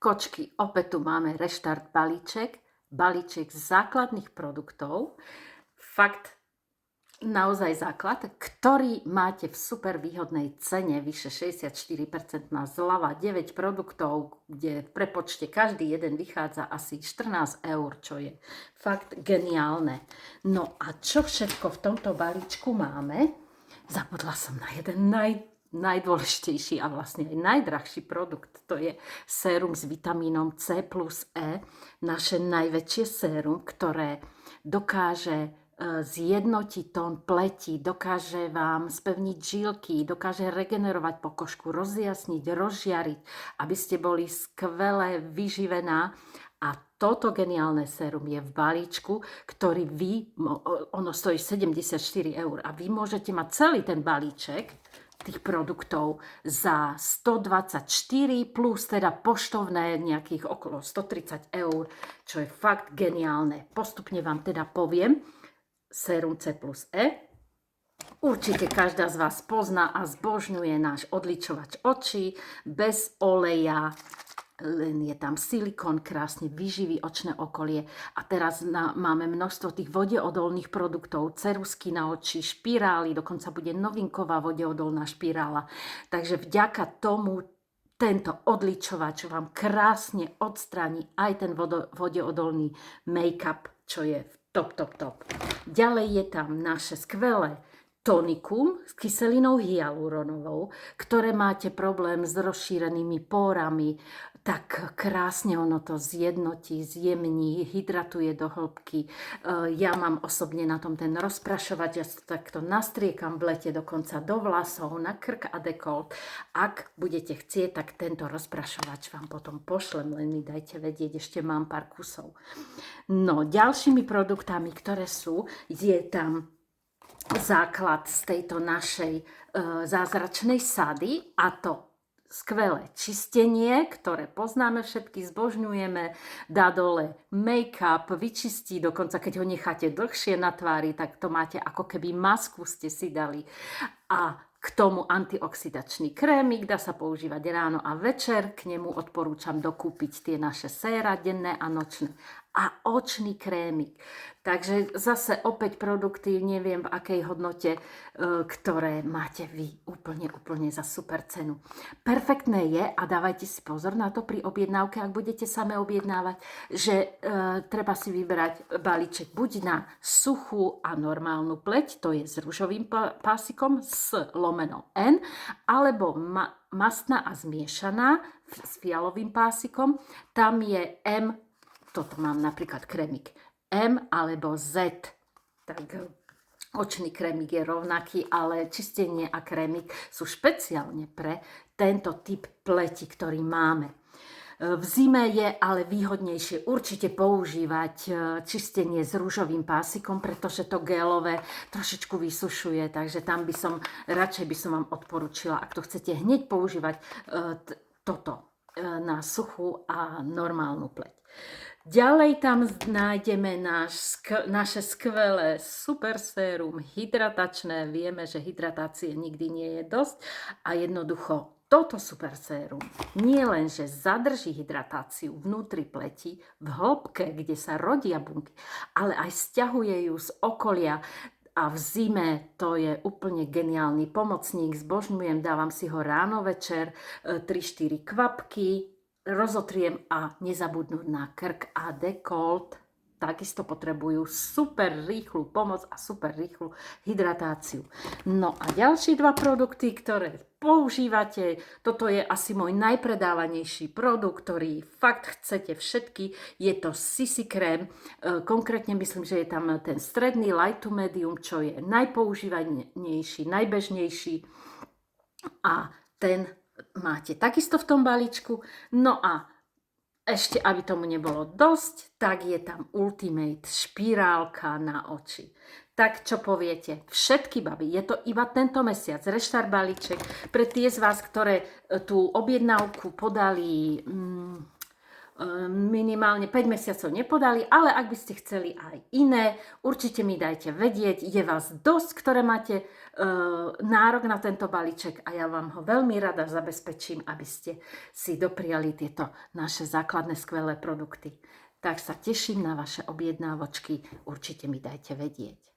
Kočky, opäť tu máme reštart balíček, balíček základných produktov, fakt naozaj základ, ktorý máte v super výhodnej cene, vyše 64% zľava, 9 produktov, kde v prepočte každý jeden vychádza asi 14 eur, čo je fakt geniálne. No a čo všetko v tomto balíčku máme? Zabudla som na jeden najdôležitejší a vlastne aj najdrahší produkt. To je sérum s vitamínom C plus E, naše najväčšie sérum, ktoré dokáže zjednotiť tón pleti, dokáže vám spevniť žilky, dokáže regenerovať pokožku, rozjasniť, rozžiariť, aby ste boli skvele vyživená. A toto geniálne sérum je v balíčku, ktorý ono stojí 74 eur a vy môžete mať celý ten balíček tých produktov za 124 plus teda poštovné nejakých okolo 130 eur, čo je fakt geniálne. Postupne vám teda poviem sérum C plus E. Určite každá z vás pozná a zbožňuje náš odličovač očí bez oleja, len je tam silikón, krásne vyživí očné okolie. A teraz máme množstvo tých vodeodolných produktov, ceruzky na oči, špirály, dokonca bude novinková vodeodolná špirála. Takže vďaka tomu tento odličovač vám krásne odstráni aj ten vodeodolný make-up, čo je top. Ďalej je tam naše skvelé tonikum s kyselinou hyaluronovou, ktoré máte problém s rozšírenými pórami, tak krásne ono to zjednotí, zjemní, hydratuje do hĺbky. Ja mám osobne na tom ten rozprašovač, ja to takto nastriekam v lete dokonca do vlasov, na krk a dekolt. Ak budete chcieť, tak tento rozprašovač vám potom pošlem, len mi dajte vedieť, ešte mám pár kusov. No, ďalšími produktami, ktoré sú, je tam základ z tejto našej zázračnej sady a to skvelé čistenie, ktoré poznáme všetky, zbožňujeme, dá dole make-up, vyčistí, dokonca keď ho necháte dlhšie na tvári, tak to máte ako keby masku ste si dali. A k tomu antioxidačný krémik, dá sa používať ráno a večer, k nemu odporúčam dokúpiť tie naše séra denné a nočné. A očný krémik. Takže zase opäť produkty, neviem v akej hodnote, ktoré máte vy úplne za super cenu. Perfektné je, a dávajte si pozor na to pri objednávke, ak budete same objednávať, že treba si vybrať balíček buď na suchú a normálnu pleť, to je s ružovým pásikom, s lomeno N, alebo mastná a zmiešaná s fialovým pásikom, tam je M. Toto mám napríklad krémik M alebo Z. Tak očný krémik je rovnaký, ale čistenie a krémik sú špeciálne pre tento typ pleti, ktorý máme. V zime je ale výhodnejšie určite používať čistenie s ružovým pásikom, pretože to gelové trošičku vysušuje, takže tam radšej by som vám odporúčila, ak to chcete hneď používať, toto na suchú a normálnu pleť. Ďalej tam nájdeme naše skvelé super sérum hydratačné. Vieme, že hydratácie nikdy nie je dosť a jednoducho toto super sérum nie len, že zadrží hydratáciu vnútri pleti, v hĺbke, kde sa rodia bunky, ale aj sťahuje ju z okolia. A v zime to je úplne geniálny pomocník, zbožňujem, dávam si ho ráno, večer, 3-4 kvapky, rozotriem a nezabudnúť na krk a dekolt. Takisto potrebujú super rýchlu pomoc a super rýchlu hydratáciu. No a ďalšie dva produkty, ktoré používate, toto je asi môj najpredávanejší produkt, ktorý fakt chcete všetky, je to Sisi krém. Konkrétne myslím, že je tam ten stredný light to medium, čo je najpoužívanejší, najbežnejší a ten máte takisto v tom balíčku. No a ešte, aby tomu nebolo dosť, tak je tam Ultimate špirálka na oči. Tak čo poviete? Všetky baby, je to iba tento mesiac, reštart balíček pre tie z vás, ktoré tú objednávku podali minimálne 5 mesiacov nepodali, ale ak by ste chceli aj iné, určite mi dajte vedieť, je vás dosť, ktoré máte nárok na tento balíček a ja vám ho veľmi rada zabezpečím, aby ste si dopriali tieto naše základné skvelé produkty. Tak sa teším na vaše objednávočky, určite mi dajte vedieť.